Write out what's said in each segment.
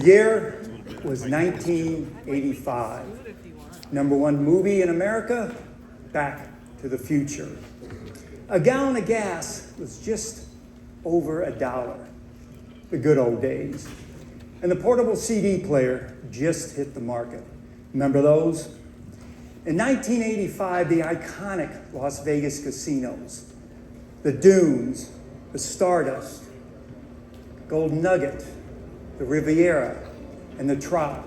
year was 1985. Number one movie in America, Back to the Future. A gallon of gas was just over $1. The good old days. And the portable CD player just hit the market. Remember those? In 1985, the iconic Las Vegas casinos, the Dunes, the Stardust, Gold Nugget, the Riviera, and the Trop,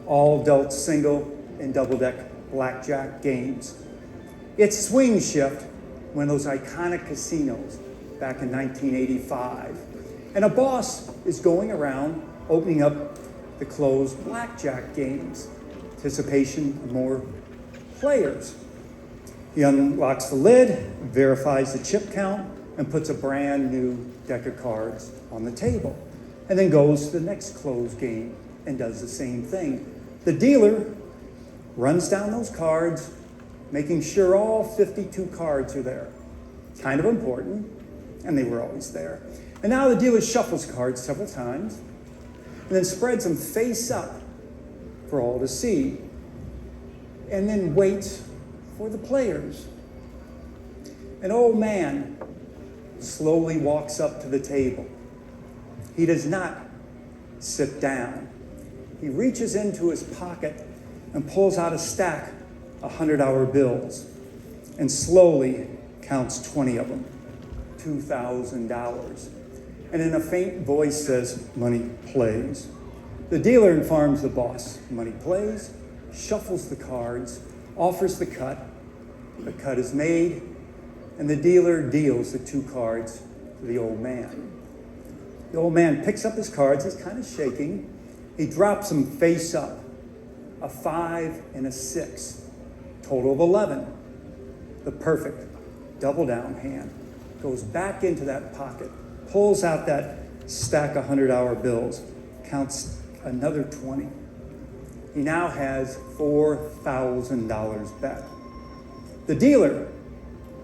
all dealt single and double-deck blackjack games. It's swing shift, one of those iconic casinos back in 1985. And a boss is going around opening up the closed blackjack games, anticipation of more players. He unlocks the lid, verifies the chip count, and puts a brand new deck of cards on the table, and then goes to the next closed game and does the same thing. The dealer runs down those cards, making sure all 52 cards are there. Kind of important, and they were always there. And now the dealer shuffles cards several times, and then spreads them face up for all to see, and then waits for the players. An old man slowly walks up to the table. He does not sit down. He reaches into his pocket and pulls out a stack of $100 bills and slowly counts 20 of them, $2,000. And in a faint voice says, "Money plays." The dealer informs the boss, "Money plays," shuffles the cards, offers the cut. The cut is made, and the dealer deals the 2 cards to the old man. The old man picks up his cards, he's kind of shaking. He drops them face up, a 5 and a 6, total of 11. The perfect double down hand. Goes back into that pocket, pulls out that stack of $100 bills, counts another 20. He now has $4,000 bet. The dealer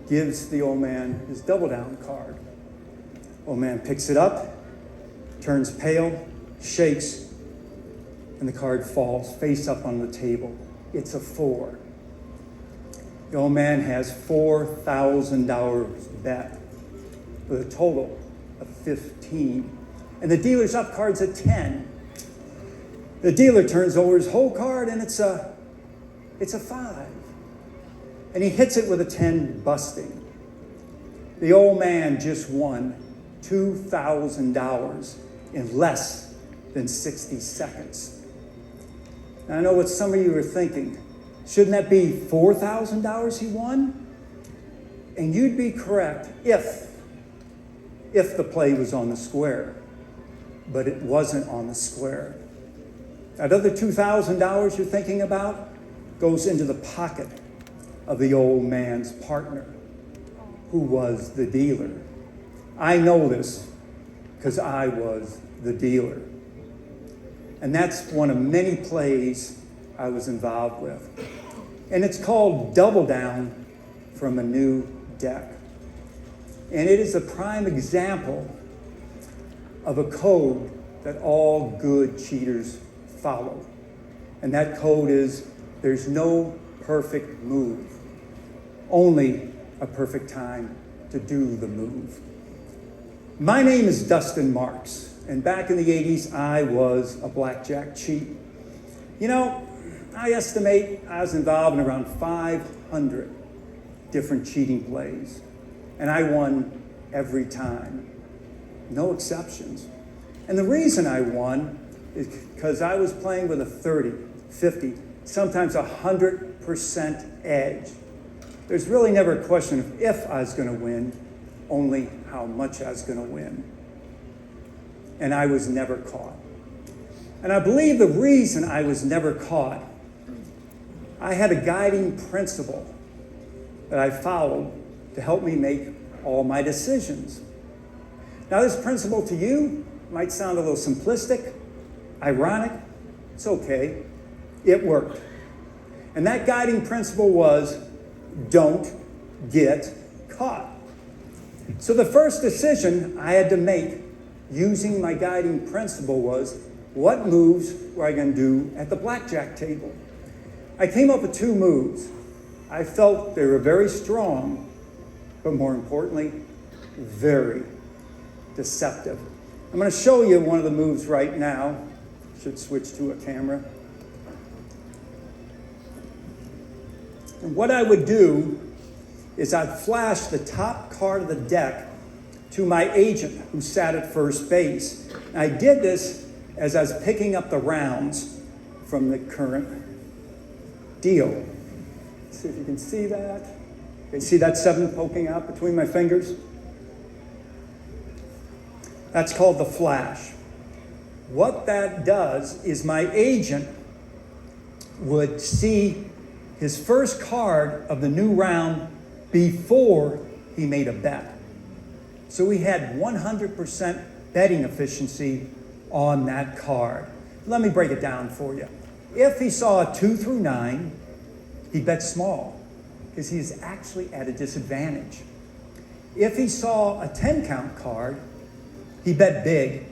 gives the old man his double down card. Old man picks it up, turns pale, shakes, and the card falls face up on the table. It's a 4. The old man has $4,000 bet with a total of 15. And the dealer's up cards at 10. The dealer turns over his whole card and it's a 5. And he hits it with a 10 busting. The old man just won $2,000 in less than 60 seconds. Now, I know what some of you are thinking. Shouldn't that be $4,000 he won? And you'd be correct if the play was on the square, but it wasn't on the square. That other $2,000 you're thinking about goes into the pocket of the old man's partner, who was the dealer. I know this because I was the dealer. And that's one of many plays I was involved with. And it's called Double Down from a New Deck. And it is a prime example of a code that all good cheaters follow. And that code is, there's no perfect move, only a perfect time to do the move. My name is Dustin Marks, and back in the 80s, I was a blackjack cheat. You know, I estimate I was involved in around 500 different cheating plays, and I won every time, no exceptions. And the reason I won is because I was playing with a 30, 50, sometimes 100% edge. There's really never a question of if I was going to win, only how much I was going to win. And I was never caught. And I believe the reason I was never caught, I had a guiding principle that I followed to help me make all my decisions. Now, this principle to you might sound a little simplistic, ironic. It's okay. It worked. And that guiding principle was, don't get caught. So the first decision I had to make using my guiding principle was, what moves were I going to do at the blackjack table? I came up with 2 moves. I felt they were very strong, but more importantly, very deceptive. I'm going to show you one of the moves right now. Should switch to a camera. And what I would do is I'd flash the top card of the deck to my agent who sat at first base. And I did this as I was picking up the rounds from the current deal. Let's see if you can see that. Okay, see that 7 poking out between my fingers? That's called the flash. What that does is my agent would see his first card of the new round before he made a bet. So we had 100% betting efficiency on that card. Let me break it down for you. If he saw a 2 through 9, he bet small because he's actually at a disadvantage. If he saw a 10 count card, he bet big.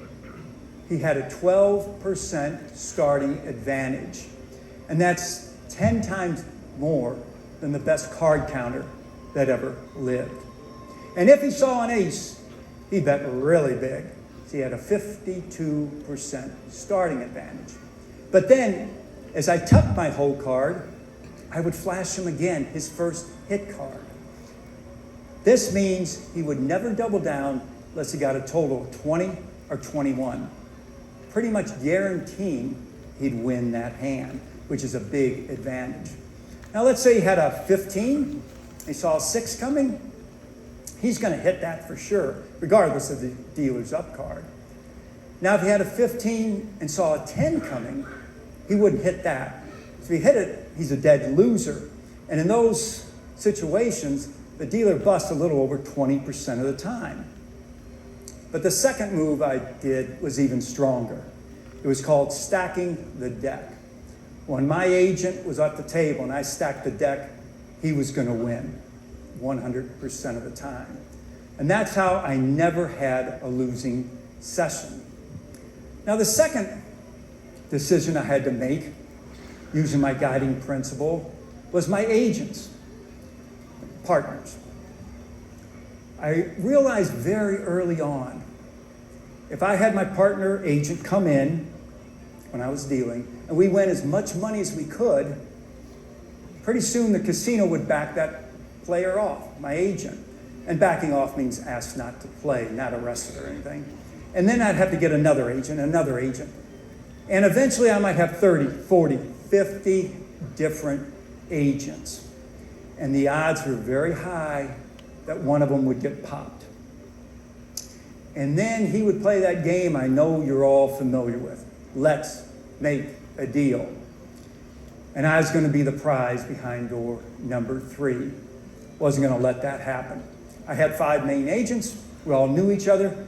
He had a 12% starting advantage. And that's 10 times more than the best card counter that ever lived. And if he saw an ace, he bet really big. So he had a 52% starting advantage. But then, as I tucked my whole card, I would flash him again, his first hit card. This means he would never double down unless he got a total of 20 or 21. Pretty much guaranteeing he'd win that hand, which is a big advantage. Now let's say he had a 15, he saw a 6 coming, he's going to hit that for sure, regardless of the dealer's up card. Now if he had a 15 and saw a 10 coming, he wouldn't hit that. If he hit it, he's a dead loser. And in those situations, the dealer busts a little over 20% of the time. But the second move I did was even stronger. It was called stacking the deck. When my agent was at the table and I stacked the deck, he was going to win 100% of the time. And that's how I never had a losing session. Now, the second decision I had to make, using my guiding principle, was my agents, partners. I realized very early on, if I had my partner agent come in when I was dealing, and we win as much money as we could, pretty soon the casino would back that player off, my agent. And backing off means ask not to play, not arrested or anything. And then I'd have to get another agent. And eventually I might have 30, 40, 50 different agents. And the odds were very high that one of them would get popped. And then he would play that game I know you're all familiar with. Let's make a deal. And I was going to be the prize behind door number 3. Wasn't going to let that happen. I had 5 main agents. We all knew each other.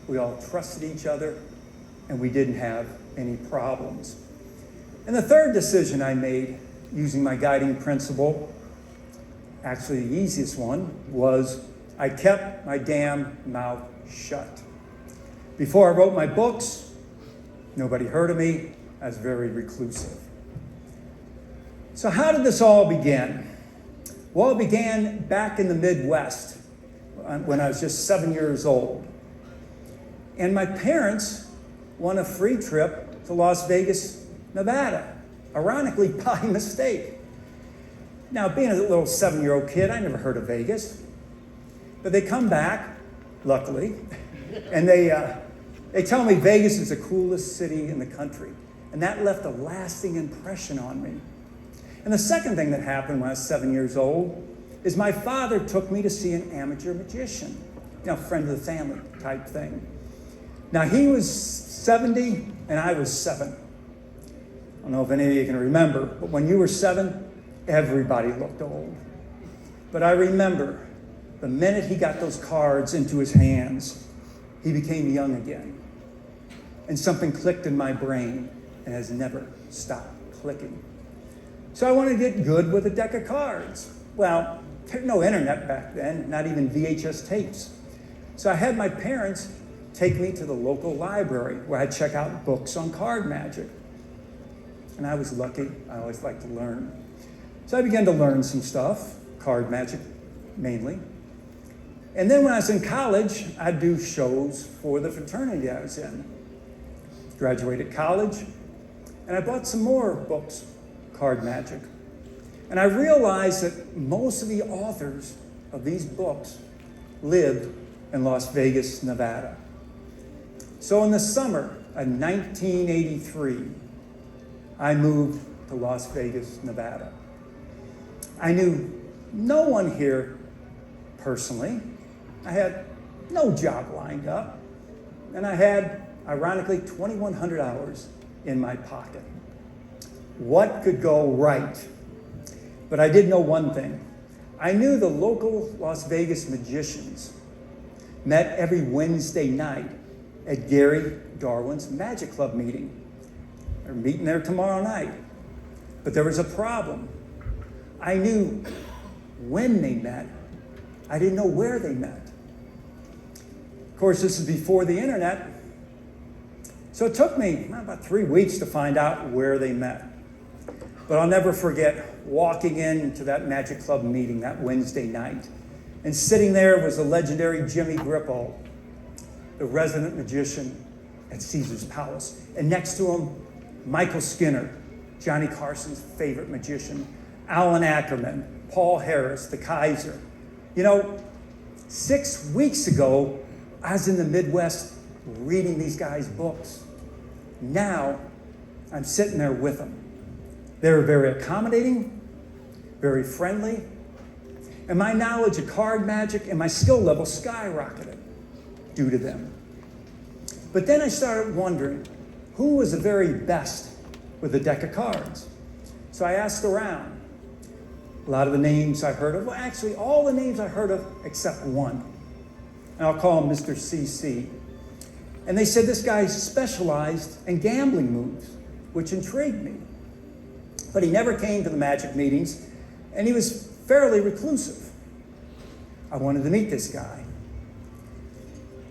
We all trusted each other. And we didn't have any problems. And the third decision I made using my guiding principle, actually the easiest one, was I kept my damn mouth shut. Before I wrote my books, nobody heard of me. I was very reclusive. So how did this all begin? Well, it began back in the Midwest when I was just 7 years old. And my parents won a free trip to Las Vegas, Nevada, ironically by mistake. Now, being a little 7-year-old kid, I never heard of Vegas. But they come back, luckily, and they tell me Vegas is the coolest city in the country. And that left a lasting impression on me. And the second thing that happened when I was 7 years old is my father took me to see an amateur magician, friend of the family type thing. Now, he was 70 and I was 7. I don't know if any of you can remember, but when you were 7, everybody looked old. But I remember the minute he got those cards into his hands, he became young again. And something clicked in my brain and has never stopped clicking. So I wanted to get good with a deck of cards. Well, there's no internet back then, not even VHS tapes. So I had my parents take me to the local library where I'd check out books on card magic. And I was lucky. I always like to learn. So I began to learn some stuff, card magic mainly. And then when I was in college, I'd do shows for the fraternity I was in. Graduated college, and I bought some more books, card magic. And I realized that most of the authors of these books lived in Las Vegas, Nevada. So in the summer of 1983, I moved to Las Vegas, Nevada. I knew no one here personally. I had no job lined up. And I had, ironically, 2,100 hours in my pocket. What could go right? But I did know one thing. I knew the local Las Vegas magicians met every Wednesday night at Gary Darwin's Magic Club meeting. They're meeting there tomorrow night. But there was a problem. I knew when they met. I didn't know where they met. Of course, this is before the internet. So it took me about 3 weeks to find out where they met. But I'll never forget walking into that Magic Club meeting that Wednesday night. And sitting there was the legendary Jimmy Grippo, the resident magician at Caesar's Palace. And next to him, Michael Skinner, Johnny Carson's favorite magician, Alan Ackerman, Paul Harris, the Kaiser. You know, 6 weeks ago, I was in the Midwest reading these guys' books. Now, I'm sitting there with them. They were very accommodating, very friendly, and my knowledge of card magic and my skill level skyrocketed due to them. But then I started wondering who was the very best with a deck of cards. So I asked around. A lot of the names I heard of, well, actually all the names I heard of except one. And I'll call him Mr. CC. And they said this guy specialized in gambling moves, which intrigued me. But he never came to the magic meetings, and he was fairly reclusive. I wanted to meet this guy.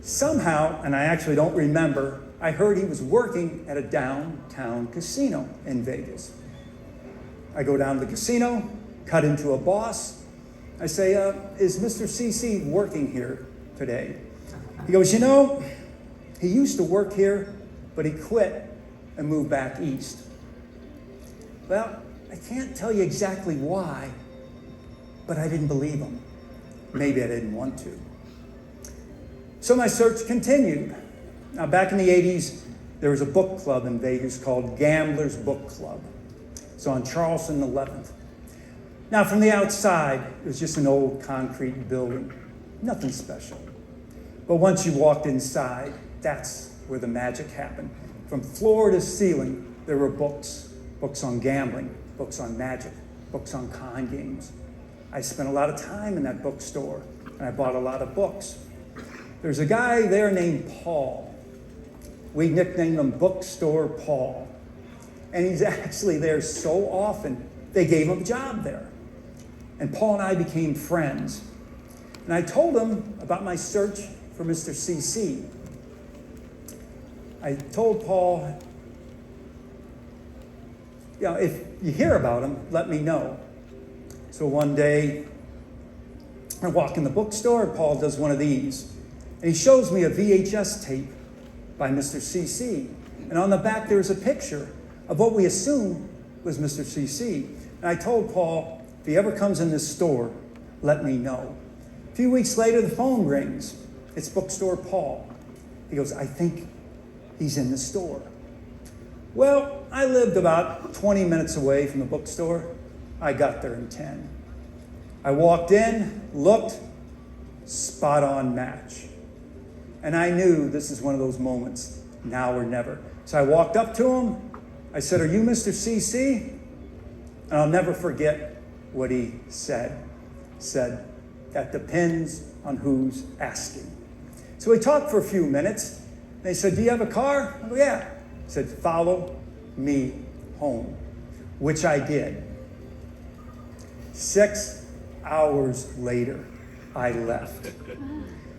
Somehow, and I actually don't remember, I heard he was working at a downtown casino in Vegas. I go down to the casino, cut into a boss. I say, is Mr. CC working here today? He goes, you know, he used to work here, but he quit and moved back east. Well, I can't tell you exactly why, but I didn't believe him. Maybe I didn't want to. So my search continued. Now, back in the 80s, there was a book club in Vegas called Gamblers Book Club. It's on Charleston 11th. Now, from the outside, it was just an old concrete building. Nothing special. But once you walked inside, that's where the magic happened. From floor to ceiling, there were books. Books on gambling, books on magic, books on con games. I spent a lot of time in that bookstore, and I bought a lot of books. There's a guy there named Paul. We nicknamed him Bookstore Paul. And he's actually there so often, they gave him a job there. And Paul and I became friends. And I told him about my search for Mr. CC. I told Paul, you know, if you hear about him, let me know. So one day, I walk in the bookstore, and Paul does one of these. And he shows me a VHS tape by Mr. CC. And on the back, there's a picture of what we assume was Mr. CC. And I told Paul, if he ever comes in this store, let me know. A few weeks later, the phone rings. It's Bookstore Paul. He goes, I think he's in the store. Well, I lived about 20 minutes away from the bookstore. I got there in 10. I walked in, looked, spot on match. And I knew this is one of those moments, now or never. So I walked up to him. I said, are you Mr. CC? And I'll never forget what he said. He said, that depends on who's asking. So we talked for a few minutes. They said, do you have a car? I go, yeah. He said, follow me home, which I did. 6 hours later, I left.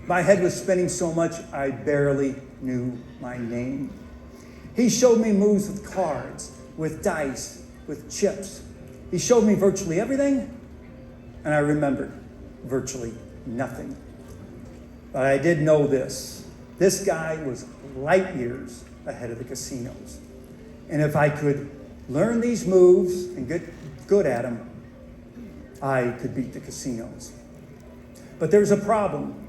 My head was spinning so much I barely knew my name. He showed me moves with cards, with dice, with chips. He showed me virtually everything, and I remembered virtually nothing. But I did know this. This guy was light years ahead of the casinos. And if I could learn these moves and get good at them, I could beat the casinos. But there's a problem.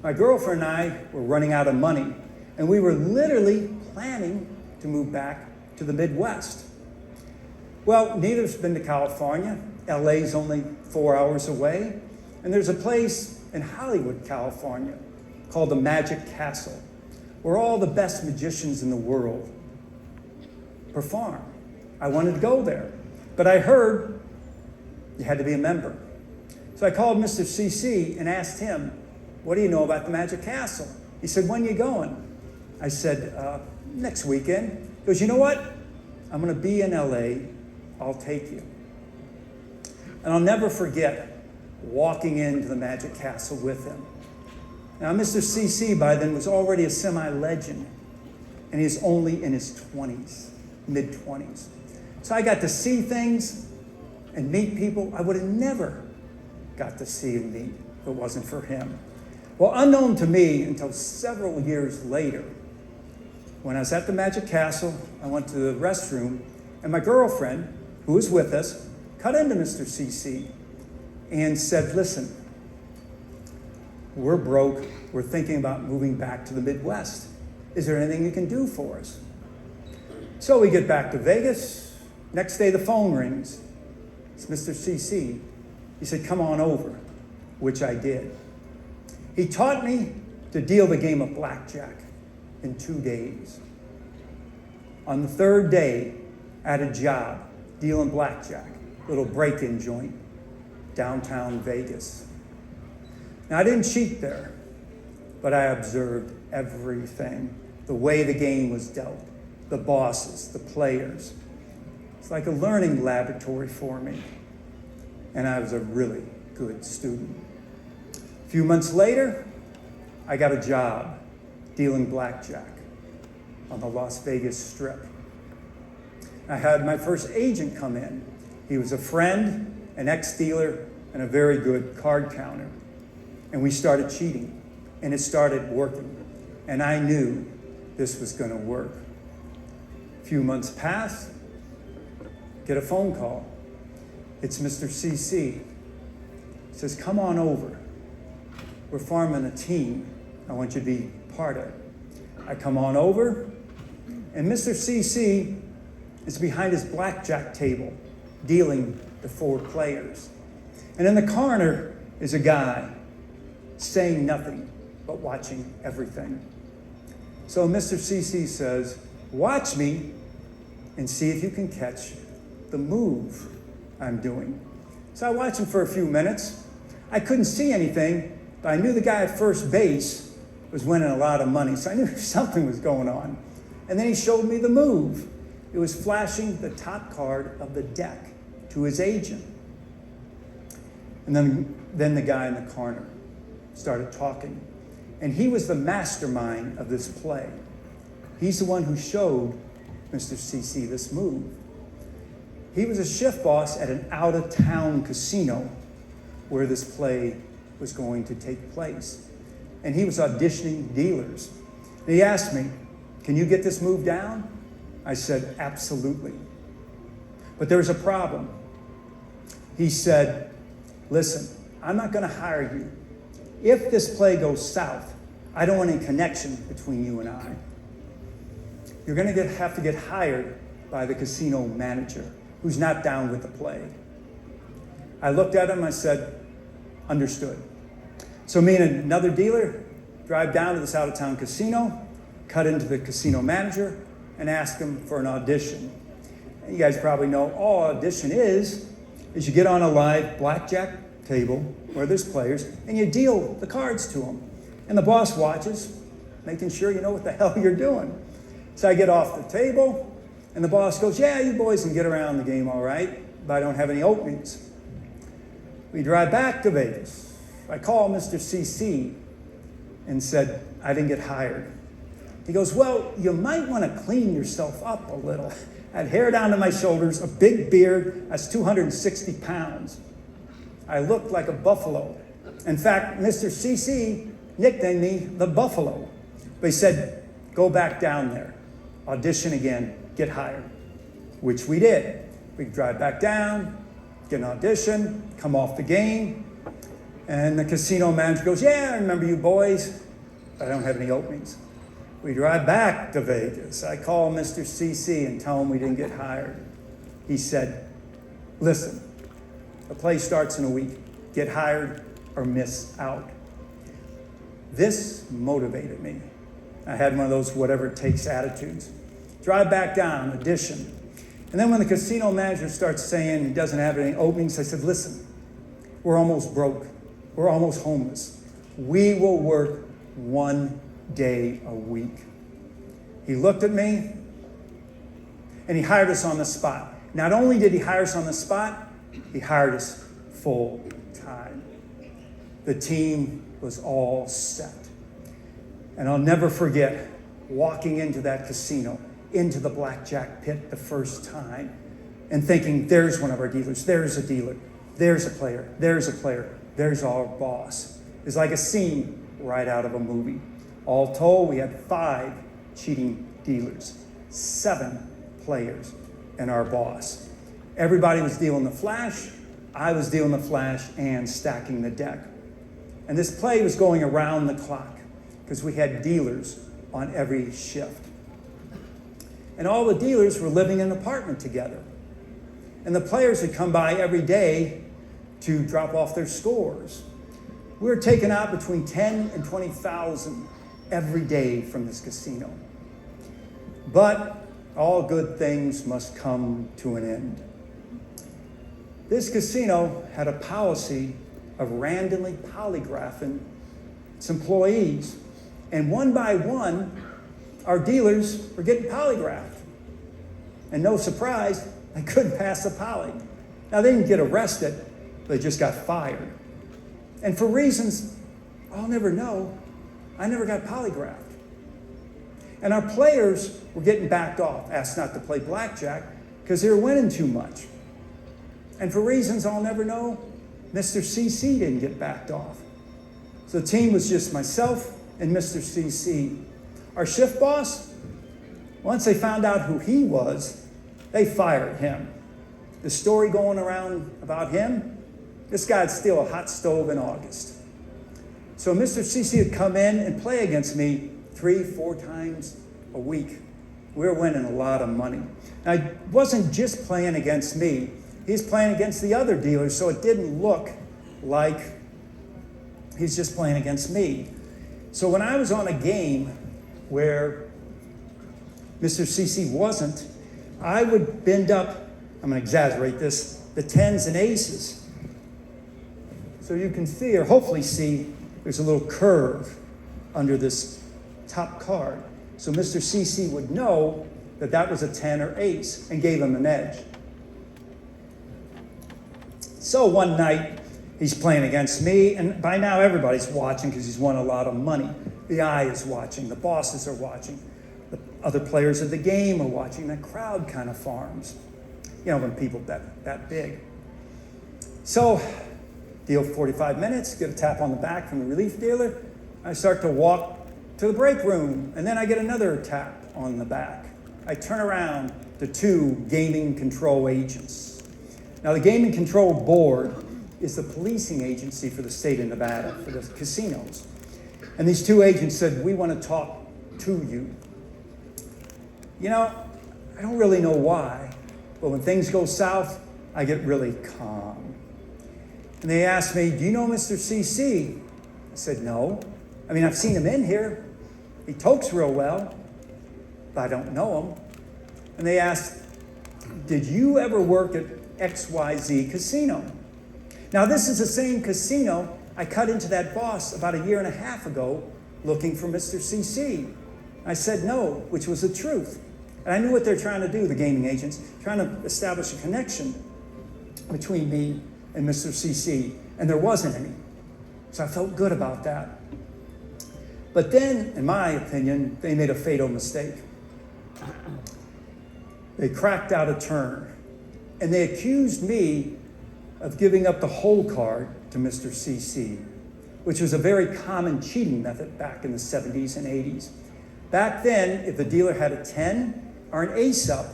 My girlfriend and I were running out of money, and we were literally planning to move back to the Midwest. Well, neither's been to California. LA's only 4 hours away. And there's a place in Hollywood, California, called the Magic Castle, where all the best magicians in the world perform. I wanted to go there, but I heard you had to be a member. So I called Mr. CC and asked him, what do you know about the Magic Castle? He said, when are you going? I said, next weekend. He goes, you know what? I'm going to be in LA. I'll take you. And I'll never forget walking into the Magic Castle with him. Now, Mr. CC by then was already a semi-legend, and he's only in his 20s, mid-20s. So I got to see things and meet people I would have never got to see and meet if it wasn't for him. Well, unknown to me until several years later, when I was at the Magic Castle, I went to the restroom, and my girlfriend, who was with us, cut into Mr. CC and said, listen, we're broke. We're thinking about moving back to the Midwest. Is there anything you can do for us? So we get back to Vegas. Next day, the phone rings. It's Mr. CC. He said, come on over, which I did. He taught me to deal the game of blackjack in 2 days. On the third day, I had a job dealing blackjack, little break-in joint, downtown Vegas. Now, I didn't cheat there, but I observed everything, the way the game was dealt, the bosses, the players. It's like a learning laboratory for me, and I was a really good student. A few months later, I got a job dealing blackjack on the Las Vegas Strip. I had my first agent come in. He was a friend, an ex-dealer, and a very good card counter. And we started cheating, and it started working. And I knew this was going to work. A few months passed, get a phone call. It's Mr. CC. He says, come on over. We're forming a team. I want you to be part of it. I come on over, and Mr. CC is behind his blackjack table, dealing the 4 players. And in the corner is a guy saying nothing, but watching everything. So Mr. CC says, watch me and see if you can catch the move I'm doing. So I watched him for a few minutes. I couldn't see anything, but I knew the guy at first base was winning a lot of money, so I knew something was going on. And then he showed me the move. It was flashing the top card of the deck to his agent. And then the guy in the corner started talking. And he was the mastermind of this play. He's the one who showed Mr. CC this move. He was a shift boss at an out-of-town casino where this play was going to take place. And he was auditioning dealers. And he asked me, can you get this move down? I said, absolutely. But there was a problem. He said, listen, I'm not going to hire you. If this play goes south, I don't want any connection between you and I. You're going to have to get hired by the casino manager who's not down with the play. I looked at him, I said, understood. So me and another dealer drive down to this out-of-town casino, cut into the casino manager, and ask him for an audition. And you guys probably know all audition is you get on a live blackjack table where there's players, and you deal the cards to them. And the boss watches, making sure you know what the hell you're doing. So I get off the table, and the boss goes, yeah, you boys can get around the game all right, but I don't have any openings. We drive back to Vegas. I called Mr. CC and said, I didn't get hired. He goes, well, you might want to clean yourself up a little. I had hair down to my shoulders, a big beard. I was 260 pounds. I looked like a buffalo. In fact, Mr. CC nicknamed me the Buffalo. But he said, go back down there, audition again, get hired, which we did. We drive back down, get an audition, come off the game, and the casino manager goes, yeah, I remember you boys, but I don't have any openings. We drive back to Vegas. I call Mr. CC and tell him we didn't get hired. He said, listen, the play starts in a week. Get hired or miss out. This motivated me. I had one of those whatever it takes attitudes. Drive back down, audition. And then when the casino manager starts saying he doesn't have any openings, I said, listen, we're almost broke. We're almost homeless. We will work 1 day a week. He looked at me and he hired us on the spot. Not only did he hire us on the spot, he hired us full time. The team was all set. And I'll never forget walking into that casino, into the blackjack pit the first time, and thinking, there's one of our dealers, there's a dealer, there's a player, there's a player, there's our boss. It's like a scene right out of a movie. All told, we had 5 cheating dealers, 7 players, and our boss. Everybody was dealing the flash. I was dealing the flash and stacking the deck. And this play was going around the clock because we had dealers on every shift. And all the dealers were living in an apartment together. And the players would come by every day to drop off their scores. We were taking out between 10 and 20,000 every day from this casino. But all good things must come to an end. This casino had a policy of randomly polygraphing its employees. And one by one, our dealers were getting polygraphed. And no surprise, they couldn't pass the poly. Now, they didn't get arrested, they just got fired. And for reasons I'll never know, I never got polygraphed. And our players were getting backed off, asked not to play blackjack because they were winning too much. And for reasons I'll never know, Mr. CC didn't get backed off. So the team was just myself and Mr. CC. Our shift boss, once they found out who he was, they fired him. The story going around about him, this guy'd steal a hot stove in August. So Mr. CC would come in and play against me 3-4 times a week. We were winning a lot of money. Now, he wasn't just playing against me. He's playing against the other dealers, so it didn't look like he's just playing against me. So when I was on a game where Mr. CC wasn't, I would bend up, I'm going to exaggerate this, the 10s and aces. So you can see, or hopefully see, there's a little curve under this top card. So Mr. CC would know that that was a 10 or ace and gave him an edge. So one night, he's playing against me, and by now everybody's watching because he's won a lot of money. The eye is watching, the bosses are watching, the other players of the game are watching, the crowd kind of farms. You know, when people bet that big. So, deal 45 minutes, get a tap on the back from the relief dealer. I start to walk to the break room, and then I get another tap on the back. I turn around to 2 gaming control agents. Now, the Gaming Control Board is the policing agency for the state of Nevada, for the casinos. And these 2 agents said, we want to talk to you. You know, I don't really know why, but when things go south, I get really calm. And they asked me, do you know Mr. CC? I said, no. I mean, I've seen him in here. He tokes real well, but I don't know him. And they asked, did you ever work at XYZ Casino? Now, this is the same casino I cut into that boss about 1.5 years ago looking for Mr. CC. I said no, which was the truth. And I knew what they're trying to do, the gaming agents, trying to establish a connection between me and Mr. CC, and there wasn't any. So I felt good about that. But then, in my opinion, they made a fatal mistake. They cracked out a turn, and they accused me of giving up the hole card to Mr. CC, which was a very common cheating method back in the 70s and 80s. Back then, if the dealer had a 10 or an ace up,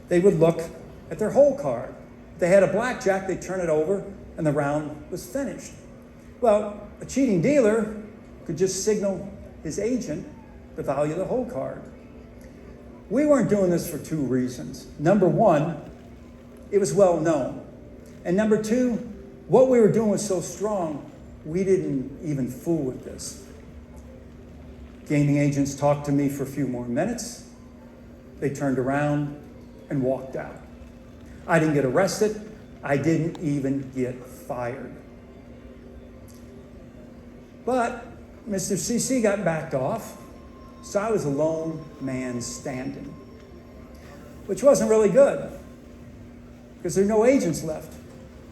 they would look at their hole card. If they had a blackjack, they'd turn it over, and the round was finished. Well, a cheating dealer could just signal his agent the value of the hole card. We weren't doing this for two reasons. Number one, it was well known. And number two, what we were doing was so strong, we didn't even fool with this. Gaming agents talked to me for a few more minutes. They turned around and walked out. I didn't get arrested. I didn't even get fired. But Mr. CC got backed off, so I was a lone man standing, which wasn't really good because there are no agents left.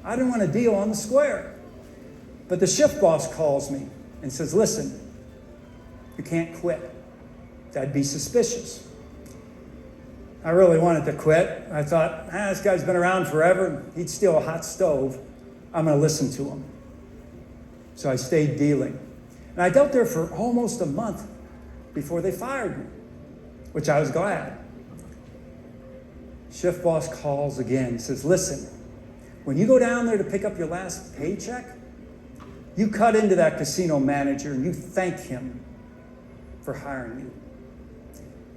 I didn't want to deal on the square. But the shift boss calls me and says, listen, you can't quit. That'd be suspicious. I really wanted to quit. I thought, this guy's been around forever. He'd steal a hot stove. I'm going to listen to him. So I stayed dealing. And I dealt there for almost a month before they fired me, which I was glad. Shift boss calls again, says, listen, when you go down there to pick up your last paycheck, you cut into that casino manager and you thank him for hiring you.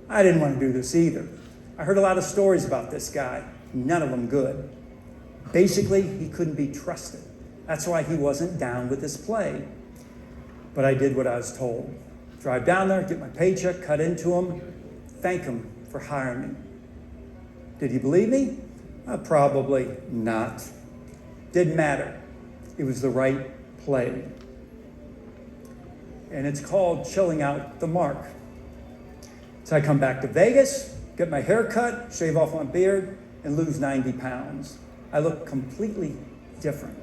I didn't want to do this either. I heard a lot of stories about this guy, none of them good. Basically, he couldn't be trusted. That's why he wasn't down with this play. But I did what I was told. Drive down there, get my paycheck, cut into him, thank him for hiring me. Did he believe me? Probably not. Didn't matter. It was the right play. And it's called chilling out the mark. So I come back to Vegas, get my hair cut, shave off my beard, and lose 90 pounds. I look completely different.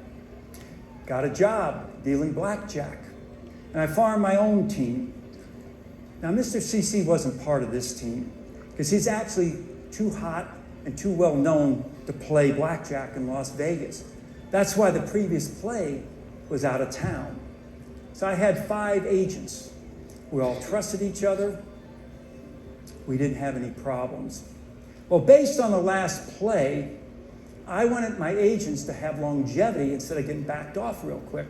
Got a job dealing blackjack. And I farmed my own team. Now, Mr. CC wasn't part of this team because he's actually too hot and too well known to play blackjack in Las Vegas. That's why the previous play was out of town. So I had 5 agents. We all trusted each other. We didn't have any problems. Well, based on the last play, I wanted my agents to have longevity instead of getting backed off real quick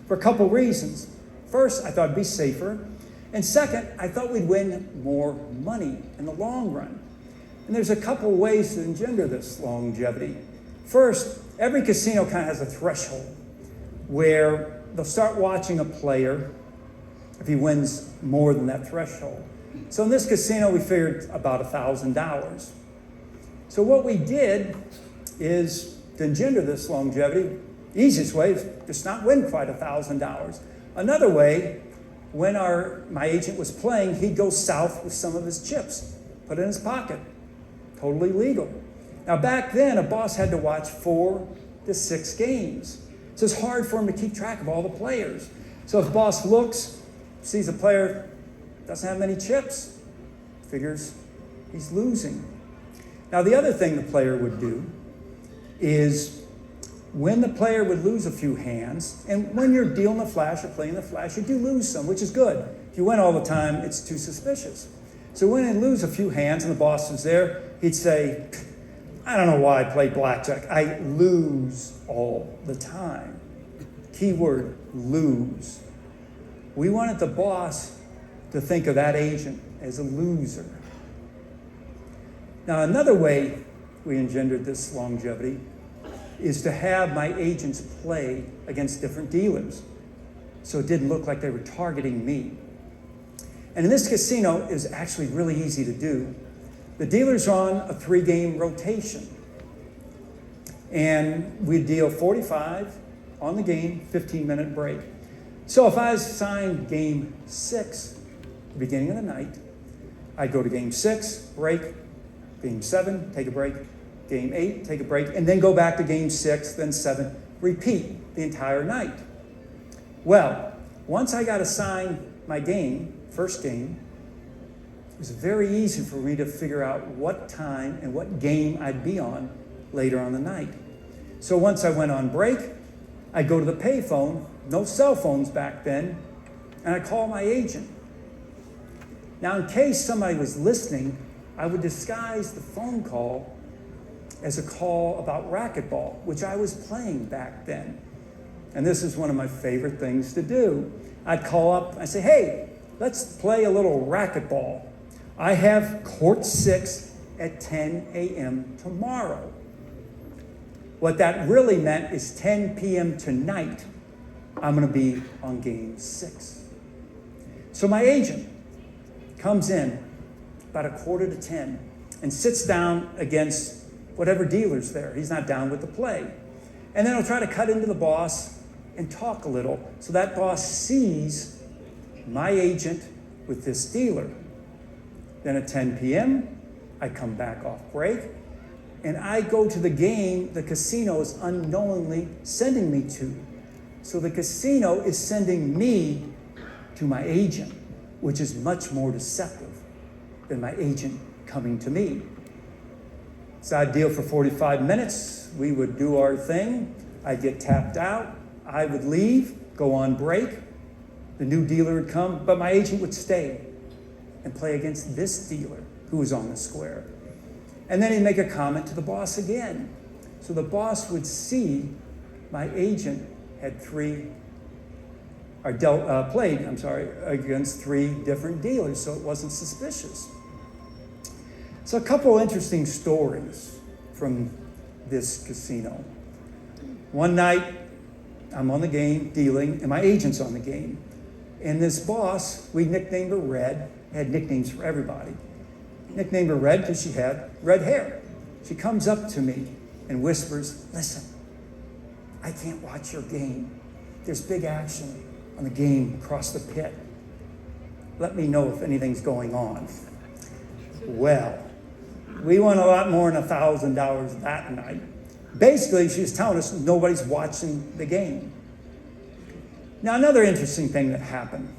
for a couple reasons. First, I thought it'd be safer. And second, I thought we'd win more money in the long run. And there's a couple ways to engender this longevity. First, every casino kind of has a threshold where they'll start watching a player if he wins more than that threshold. So in this casino, we figured about $1,000. So what we did is to engender this longevity, the easiest way is just not win quite $1,000. Another way, when my agent was playing, he'd go south with some of his chips, put it in his pocket. Totally legal. Now back then, a boss had to watch 4 to 6 games. So it's hard for him to keep track of all the players. So if the boss looks, sees a player doesn't have many chips, figures he's losing. Now the other thing the player would do is when the player would lose a few hands, and when you're dealing the flash or playing the flash, you do lose some, which is good. If you win all the time, it's too suspicious. So when he'd lose a few hands and the boss was there, he'd say, I don't know why I play blackjack. I lose all the time. Keyword, lose. We wanted the boss to think of that agent as a loser. Now, another way we engendered this longevity is to have my agents play against different dealers, so it didn't look like they were targeting me. And in this casino, it was actually really easy to do. The dealers are on a 3-game rotation, and we'd deal 45 on the game, 15-minute break. So if I was assigned game 6 at the beginning of the night, I'd go to game 6, break, game 7, take a break, game 8, take a break, and then go back to game 6, then 7, repeat the entire night. Well, once I got assigned my game, first game, it was very easy for me to figure out what time and what game I'd be on later on the night. So once I went on break, I'd go to the payphone, no cell phones back then, and I'd call my agent. Now, in case somebody was listening, I would disguise the phone call as a call about racquetball, which I was playing back then. And this is one of my favorite things to do. I'd call up, I'd say, hey, let's play a little racquetball. I have court 6 at 10 a.m. tomorrow. What that really meant is 10 p.m. tonight, I'm going to be on game 6. So my agent comes in about 9:45 and sits down against whatever dealer's there. He's not down with the play. And then he'll try to cut into the boss and talk a little so that boss sees my agent with this dealer. Then at 10 p.m., I come back off break, and I go to the game the casino is unknowingly sending me to. So the casino is sending me to my agent, which is much more deceptive than my agent coming to me. So I'd deal for 45 minutes. We would do our thing. I'd get tapped out. I would leave, go on break. The new dealer would come, but my agent would stay and play against this dealer who was on the square. And then he'd make a comment to the boss again. So the boss would see my agent had played against 3 different dealers, so it wasn't suspicious. So a couple interesting stories from this casino. One night, I'm on the game dealing, and my agent's on the game. And this boss, we nicknamed her Red, had nicknames for everybody. Nicknamed her Red because she had red hair. She comes up to me and whispers, listen, I can't watch your game. There's big action on the game across the pit. Let me know if anything's going on. Well, we won a lot more than $1,000 that night. Basically, she was telling us nobody's watching the game. Now, another interesting thing that happened.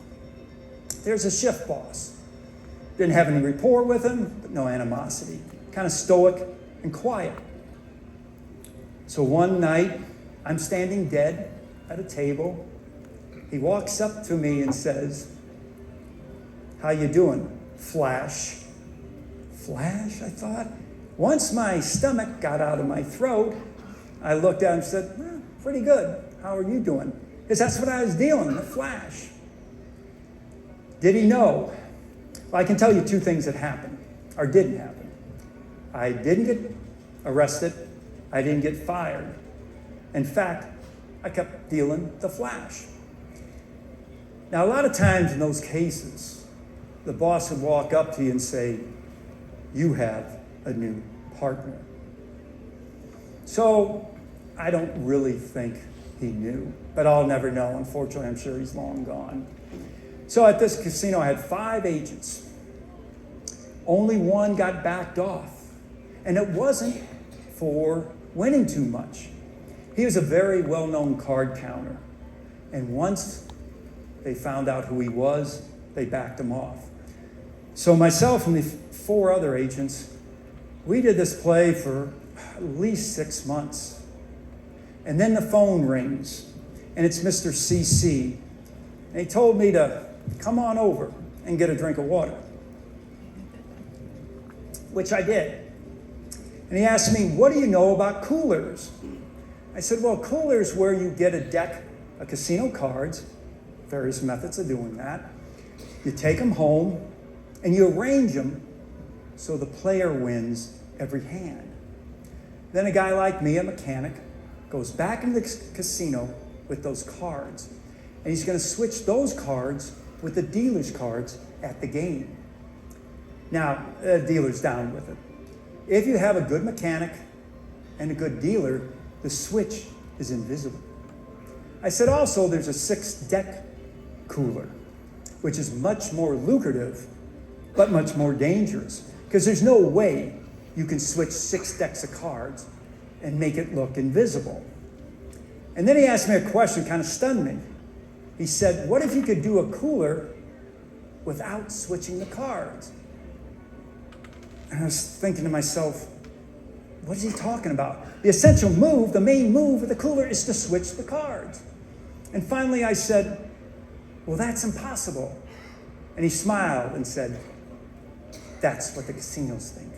There's a shift boss. Didn't have any rapport with him, but no animosity. Kind of stoic and quiet. So one night, I'm standing dead at a table. He walks up to me and says, how you doing, Flash? Flash, I thought. Once my stomach got out of my throat, I looked at him and said, pretty good. How are you doing? Because that's what I was dealing with, Flash. Did he know? Well, I can tell you 2 things that happened, or didn't happen. I didn't get arrested. I didn't get fired. In fact, I kept dealing the Flash. Now, a lot of times in those cases, the boss would walk up to you and say, you have a new partner. So I don't really think he knew, but I'll never know. Unfortunately, I'm sure he's long gone. So at this casino, I had 5 agents. Only one got backed off. And it wasn't for winning too much. He was a very well-known card counter. And once they found out who he was, they backed him off. So myself and the 4 other agents, we did this play for at least 6 months. And then the phone rings, and it's Mr. CC. And he told me to come on over and get a drink of water, which I did. And he asked me, what do you know about coolers? I said, well, coolers where you get a deck of casino cards, various methods of doing that. You take them home, and you arrange them so the player wins every hand. Then a guy like me, a mechanic, goes back into the casino with those cards, and he's going to switch those cards with the dealer's cards at the game. Now, the dealer's down with it. If you have a good mechanic and a good dealer, the switch is invisible. I said also there's a 6-deck cooler, which is much more lucrative, but much more dangerous, because there's no way you can switch 6 decks of cards and make it look invisible. And then he asked me a question, kind of stunned me. He said, what if you could do a cooler without switching the cards? And I was thinking to myself, what is he talking about? The essential move, the main move of the cooler is to switch the cards. And finally I said, well, that's impossible. And he smiled and said, that's what the casinos think.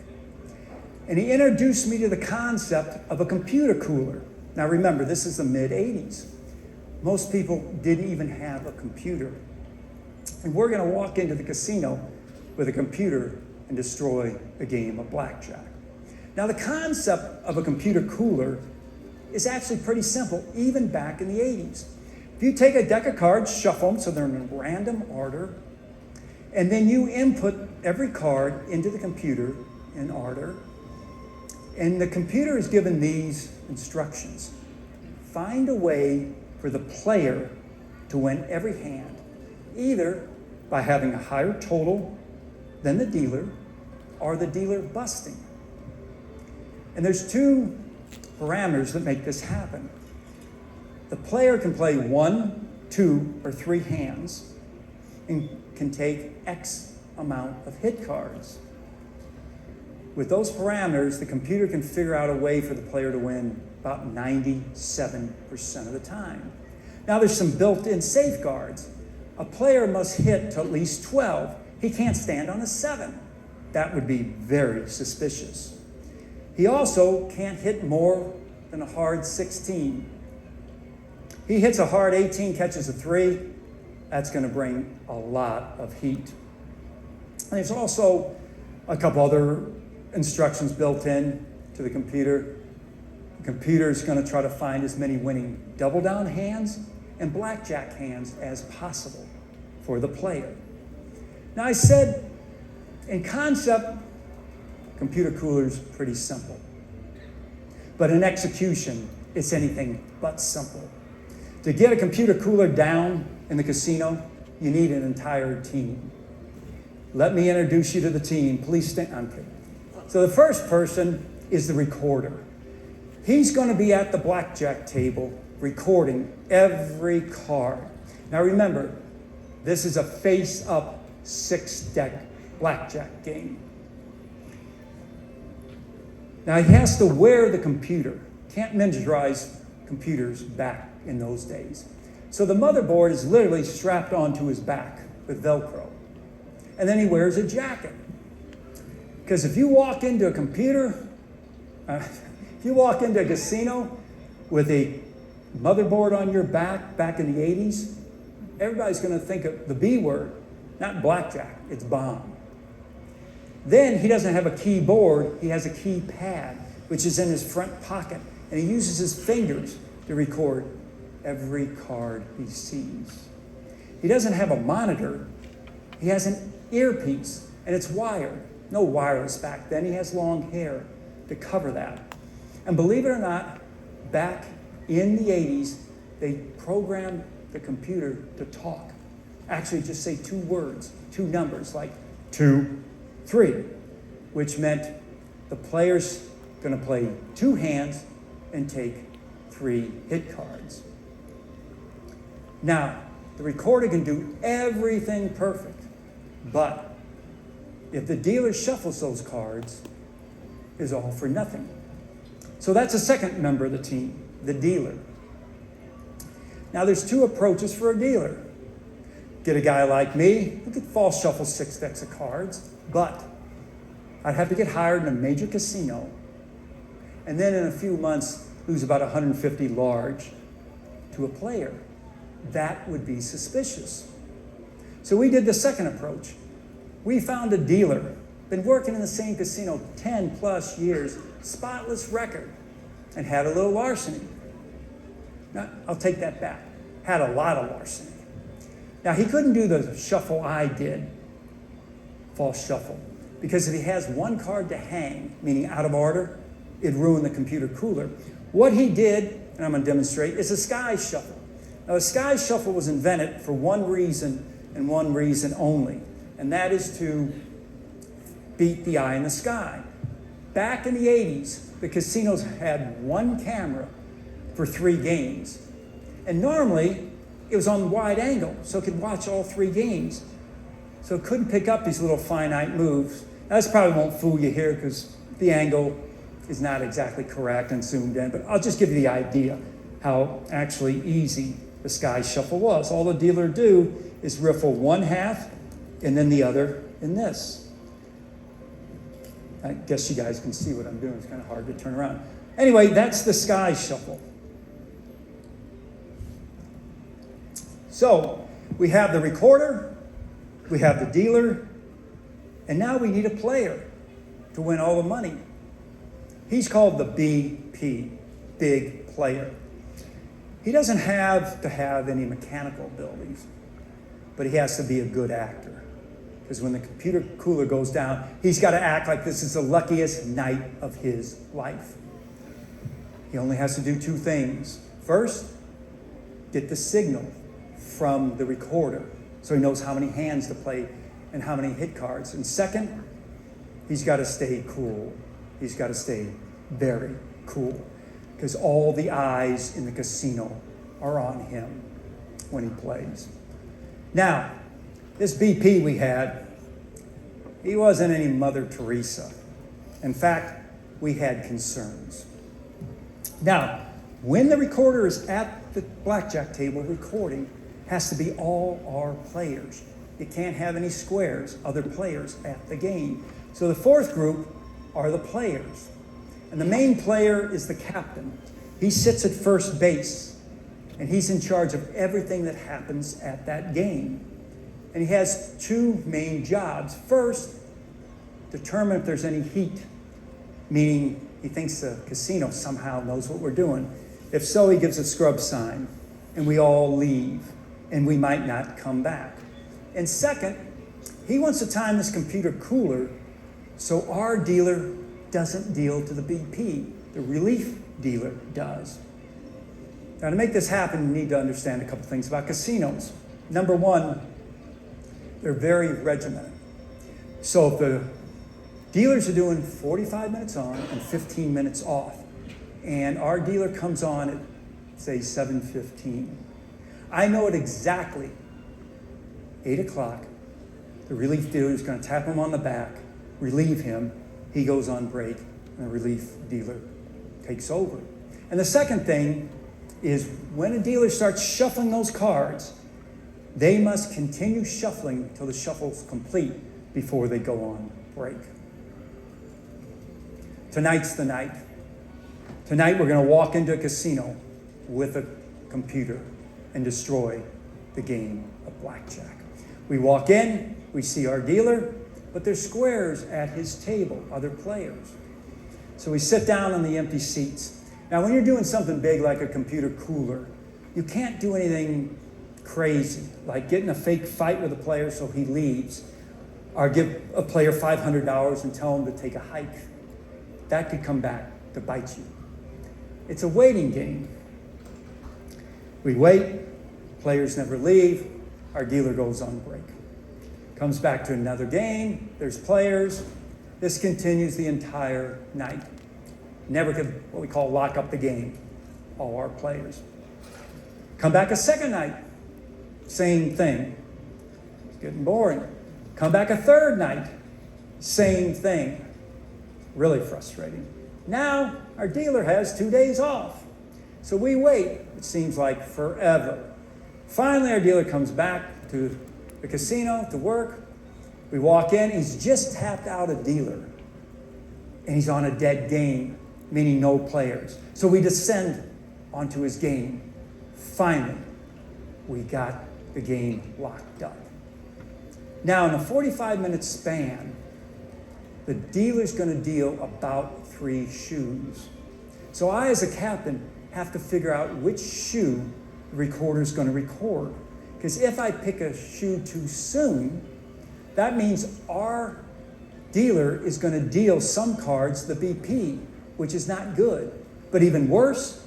And he introduced me to the concept of a computer cooler. Now remember, this is the mid-'80s. Most people didn't even have a computer. And we're going to walk into the casino with a computer and destroy a game of blackjack. Now the concept of a computer cooler is actually pretty simple, even back in the 80s. If you take a deck of cards, shuffle them so they're in random order, and then you input every card into the computer in order, and the computer is given these instructions. Find a way for the player to win every hand, either by having a higher total than the dealer or the dealer busting. And there's two parameters that make this happen. The player can play 1, 2, or 3 hands and can take X amount of hit cards. With those parameters, the computer can figure out a way for the player to win about 97% of the time. Now there's some built-in safeguards. A player must hit to at least 12. He can't stand on a 7. That would be very suspicious. He also can't hit more than a hard 16. He hits a hard 18, catches a 3. That's going to bring a lot of heat. And there's also a couple other instructions built in to the computer. The computer is going to try to find as many winning double down hands and blackjack hands as possible for the player. Now I said, in concept, computer cooler's pretty simple. But in execution, it's anything but simple. To get a computer cooler down in the casino, you need an entire team. Let me introduce you to the team. Please stand. I'm kidding. So the first person is the recorder. He's going to be at the blackjack table recording every card. Now remember, this is a face-up 6-deck blackjack game. Now he has to wear the computer. Can't miniaturize computers back in those days. So the motherboard is literally strapped onto his back with Velcro. And then he wears a jacket. Because if you walk into a casino with a motherboard on your back in the 80s, everybody's going to think of the B word, not blackjack, it's bomb. Then he doesn't have a keyboard, he has a keypad, which is in his front pocket, and he uses his fingers to record every card he sees. He doesn't have a monitor, he has an earpiece, and it's wired. No wireless back then, he has long hair to cover that. And believe it or not, back in the 80s, they programmed the computer to talk. Actually, just say 2 words, 2 numbers, like 2, 3, which meant the player's going to play 2 hands and take 3 hit cards. Now, the recorder can do everything perfect, but if the dealer shuffles those cards, it's all for nothing. So that's a second member of the team, the dealer. Now there's 2 approaches for a dealer. Get a guy like me who could false shuffle 6 decks of cards, but I'd have to get hired in a major casino and then in a few months lose about 150 large to a player. That would be suspicious. So we did the second approach. We found a dealer, been working in the same casino 10 plus years, spotless record, and had a little larceny. Now, I'll take that back. Had a lot of larceny. Now, he couldn't do the shuffle I did, false shuffle, because if he has 1 card to hang, meaning out of order, it'd ruin the computer cooler. What he did, and I'm going to demonstrate, is a sky shuffle. Now, a sky shuffle was invented for one reason and one reason only, and that is to beat the eye in the sky. Back in the 80s, the casinos had 1 camera for 3 games. And normally, it was on wide angle, so it could watch all 3 games. So it couldn't pick up these little finite moves. Now, this probably won't fool you here because the angle is not exactly correct and zoomed in, but I'll just give you the idea how actually easy the sky shuffle was. All the dealer do is riffle one half and then the other in this. I guess you guys can see what I'm doing. It's kind of hard to turn around. Anyway, that's the sky shuffle. So we have the recorder, we have the dealer, and now we need a player to win all the money. He's called the BP, big player. He doesn't have to have any mechanical abilities, but he has to be a good actor. Because when the computer cooler goes down, he's got to act like this is the luckiest night of his life. He only has to do 2 things. First, get the signal from the recorder so he knows how many hands to play and how many hit cards. And second, he's got to stay cool. He's got to stay very cool because all the eyes in the casino are on him when he plays. Now, this BP we had, he wasn't any Mother Teresa. In fact, we had concerns. Now, when the recorder is at the blackjack table recording, it has to be all our players. You can't have any squares, other players at the game. So the 4th group are the players. And the main player is the captain. He sits at first base, and he's in charge of everything that happens at that game. And he has 2 main jobs. First, determine if there's any heat, meaning he thinks the casino somehow knows what we're doing. If so, he gives a scrub sign, and we all leave, and we might not come back. And second, he wants to time this computer cooler so our dealer doesn't deal to the BP. The relief dealer does. Now, to make this happen, you need to understand a couple things about casinos. Number 1, they're very regimented. So if the dealers are doing 45 minutes on and 15 minutes off, and our dealer comes on at, say, 7:15, I know it exactly. 8 o'clock, the relief dealer is going to tap him on the back, relieve him, he goes on break, and the relief dealer takes over. And the second thing is when a dealer starts shuffling those cards, they must continue shuffling until the shuffle's complete before they go on break. Tonight's the night. Tonight we're going to walk into a casino with a computer and destroy the game of blackjack. We walk in, we see our dealer, but there's squares at his table, other players. So we sit down on the empty seats. Now, when you're doing something big like a computer cooler, you can't do anything crazy, like getting a fake fight with a player so he leaves, or give a player $500 and tell him to take a hike. That could come back to bite you. It's a waiting game. We wait, players never leave, our dealer goes on break. Comes back to another game, there's players. This continues the entire night. Never could, what we call, lock up the game, all our players. Come back a second night, same thing. It's getting boring. Come back a third night, same thing. Really frustrating. Now, our dealer has 2 days off. So we wait, it seems like forever. Finally, our dealer comes back to the casino to work. We walk in, he's just tapped out a dealer. And he's on a dead game, meaning no players. So we descend onto his game. Finally, we got the game locked up. Now, in a 45-minute span, the dealer's going to deal about 3 shoes. So I, as a captain, have to figure out which shoe the recorder's going to record. Because if I pick a shoe too soon, that means our dealer is going to deal some cards the BP, which is not good. But even worse,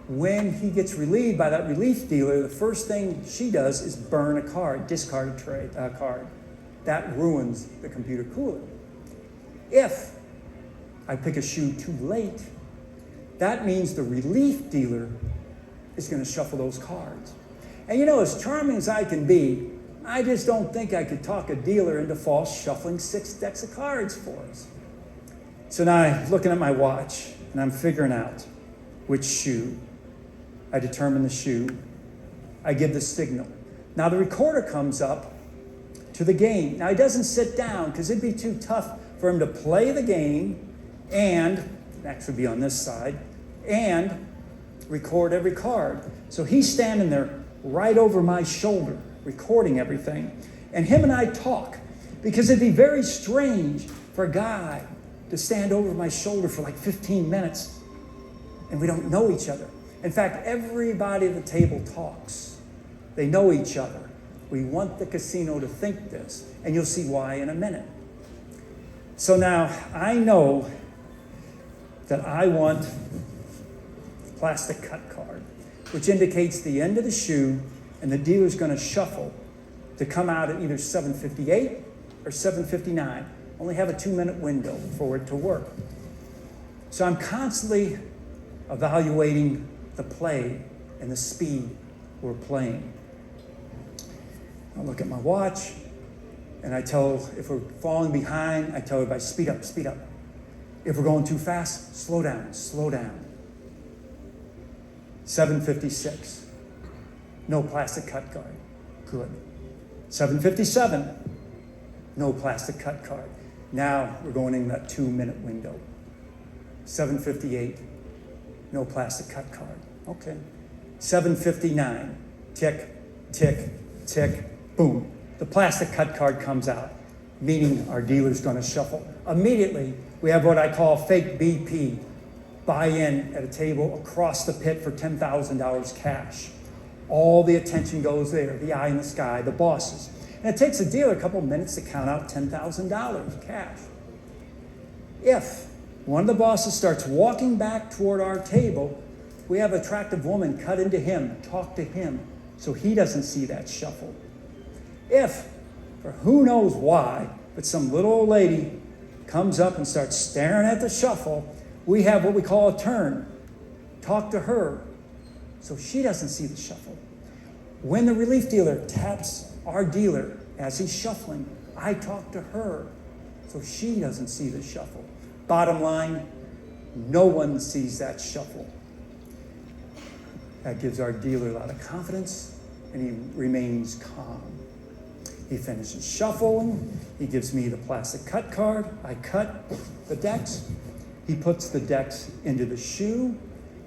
when he gets relieved by that relief dealer, the first thing she does is burn a card, discard a card. That ruins the computer cooler. If I pick a shoe too late, that means the relief dealer is going to shuffle those cards. And you know, as charming as I can be, I just don't think I could talk a dealer into false shuffling 6 decks of cards for us. So now I'm looking at my watch, and I'm figuring out which shoe. I determine the shoe. I give the signal. Now the recorder comes up to the game. Now he doesn't sit down because it'd be too tough for him to play the game and, actually be on this side, and record every card. So he's standing there right over my shoulder, recording everything. And him and I talk, because it'd be very strange for a guy to stand over my shoulder for like 15 minutes and we don't know each other. In fact, everybody at the table talks. They know each other. We want the casino to think this, and you'll see why in a minute. So now I know that I want a plastic cut card, which indicates the end of the shoe, and the dealer's going to shuffle to come out at either 7:58 or 7:59. Only have a 2-minute window for it to work. So I'm constantly evaluating the play and the speed we're playing. I look at my watch, and I tell, if we're falling behind, I tell everybody, speed up, speed up. If we're going too fast, slow down, slow down. 7:56, no plastic cut card, good. 7:57, no plastic cut card. Now we're going in that 2-minute window. 7:58, no plastic cut card, okay. 7:59, tick, tick, tick, boom. The plastic cut card comes out, meaning our dealer's going to shuffle. Immediately, we have what I call fake BP, buy-in at a table across the pit for $10,000 cash. All the attention goes there, the eye in the sky, the bosses. And it takes the dealer a couple minutes to count out $10,000 cash. If one of the bosses starts walking back toward our table, we have an attractive woman cut into him, talk to him, so he doesn't see that shuffle. If, for who knows why, but some little old lady comes up and starts staring at the shuffle, we have what we call a turn. Talk to her, so she doesn't see the shuffle. When the relief dealer taps our dealer as he's shuffling, I talk to her, so she doesn't see the shuffle. Bottom line, no one sees that shuffle. That gives our dealer a lot of confidence, and he remains calm. He finishes shuffling. He gives me the plastic cut card. I cut the decks. He puts the decks into the shoe.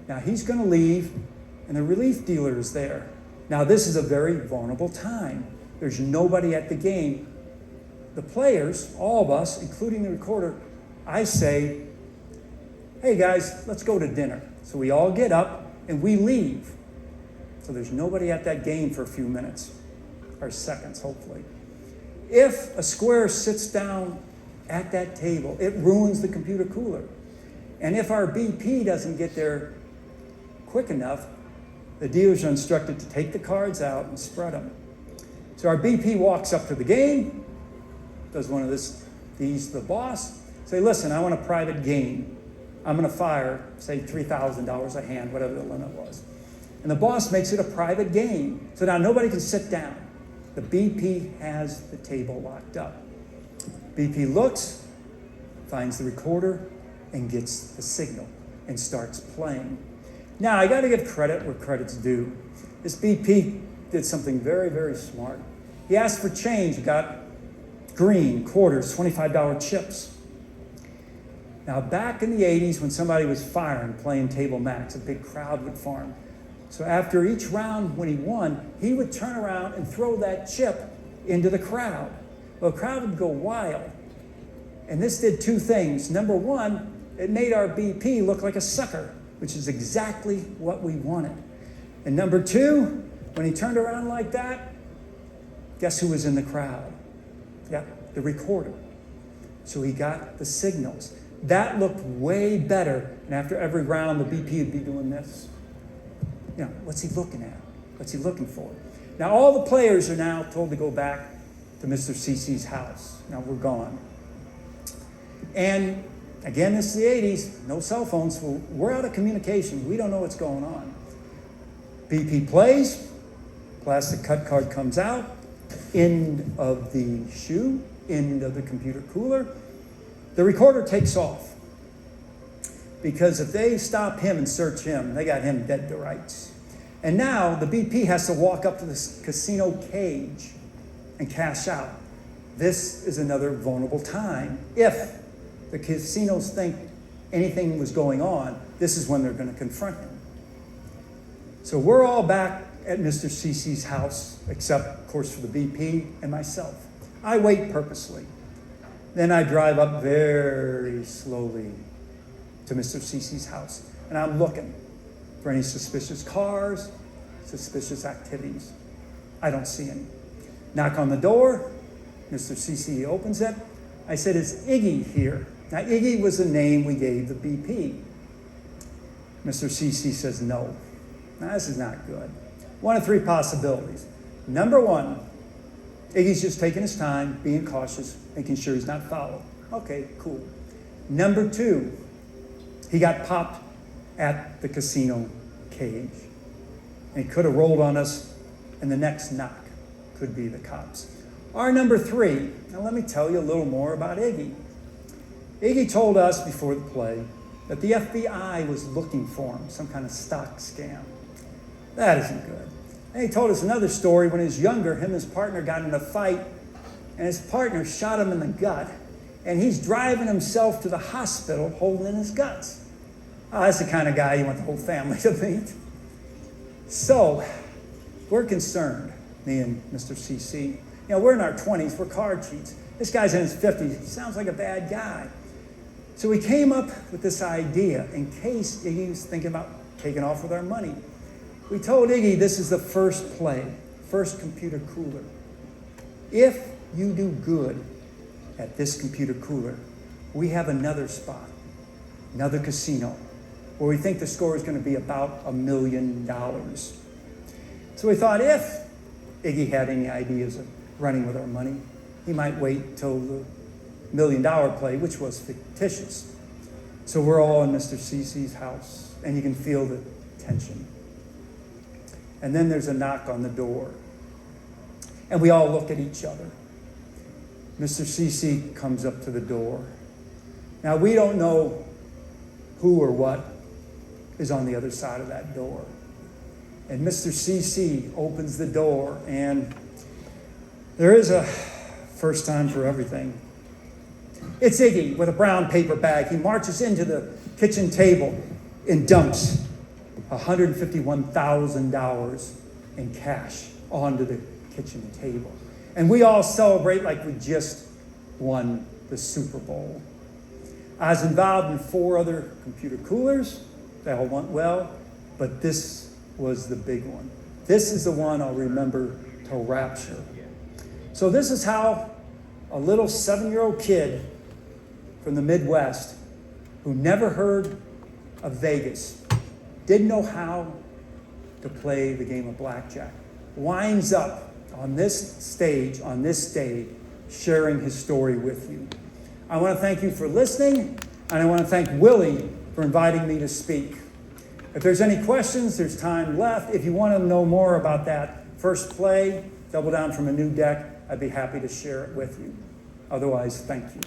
Now he's going to leave, and the relief dealer is there. Now this is a very vulnerable time. There's nobody at the game. The players, all of us, including the recorder, I say, hey guys, let's go to dinner. So we all get up and we leave. So there's nobody at that game for a few minutes, or seconds, hopefully. If a square sits down at that table, it ruins the computer cooler. And if our BP doesn't get there quick enough, the dealers are instructed to take the cards out and spread them. So our BP walks up to the game, does one of these to the boss, say, listen, I want a private game. I'm going to fire, say, $3,000 a hand, whatever the limit was. And the boss makes it a private game. So now nobody can sit down. The BP has the table locked up. BP looks, finds the recorder, and gets the signal and starts playing. Now, I got to give credit where credit's due. This BP did something very, very smart. He asked for change. He got green, quarters, $25 chips. Now, back in the 80s, when somebody was firing, playing table max, a big crowd would form. So after each round, when he won, he would turn around and throw that chip into the crowd. Well, the crowd would go wild. And this did two things. Number one, it made our BP look like a sucker, which is exactly what we wanted. And number two, when he turned around like that, guess who was in the crowd? Yeah, the recorder. So he got the signals. That looked way better. And after every round, the BP would be doing this. You know, what's he looking at? What's he looking for? Now, all the players are now told to go back to Mr. CC's house. Now, we're gone. And again, this is the 80s, no cell phones, so we're out of communication. We don't know what's going on. BP plays, Plastic cut card comes out, end of the shoe, end of the computer cooler. The recorder takes off. Because if they stop him and search him, they got him dead to rights. And now the BP has to walk up to this casino cage and cash out. This is another vulnerable time. If the casinos think anything was going on, this is when they're going to confront him. So we're all back at Mr. CC's house, except, of course, for the BP and myself. I wait purposely. Then I drive up very slowly to Mr. CC's house, and I'm looking for any suspicious cars, suspicious activities. I don't see any. Knock on the door. Mr. CC opens it. I said, "Is Iggy here?" Now, Iggy was the name we gave the BP. Mr. CC says no. Now, this is not good. One of three possibilities. Number one, Iggy's just taking his time, being cautious, making sure he's not followed. Okay, cool. Number two, he got popped at the casino cage. And he could have rolled on us, and the next knock could be the cops. Our number three, now let me tell you a little more about Iggy. Iggy told us before the play that the FBI was looking for him, some kind of stock scam. That isn't good. And he told us another story. When he was younger, him and his partner got in a fight, and his partner shot him in the gut, and he's driving himself to the hospital holding in his guts. Oh, that's the kind of guy you want the whole family to meet. So, we're concerned, me and Mr. CC. You know, we're in our 20s, we're card cheats. This guy's in his 50s, he sounds like a bad guy. So we came up with this idea in case Iggy was thinking about taking off with our money. We told Iggy this is the first play, first computer cooler. If you do good at this computer cooler, we have another spot, another casino, where we think the score is going to be about $1 million. So we thought if Iggy had any ideas of running with our money, he might wait till the $1 million play, which was fictitious. So we're all in Mr. CC's house, and you can feel the tension. And then there's a knock on the door. And we all look at each other. Mr. CC comes up to the door. Now, we don't know who or what is on the other side of that door. And Mr. CC opens the door, and there is a first time for everything. It's Iggy with a brown paper bag. He marches into the kitchen table and dumps $151,000 in cash onto the kitchen table. And we all celebrate like we just won the Super Bowl. I was involved in 4 other computer coolers. They all went well, but this was the big one. This is the one I'll remember till rapture. So this is how a little 7-year-old kid from the Midwest who never heard of Vegas, didn't know how to play the game of blackjack, winds up on this stage, on this day, sharing his story with you. I want to thank you for listening, and I want to thank Willie for inviting me to speak. If there's any questions, there's time left. If you want to know more about that first play, Double Down from a New Deck, I'd be happy to share it with you. Otherwise, thank you.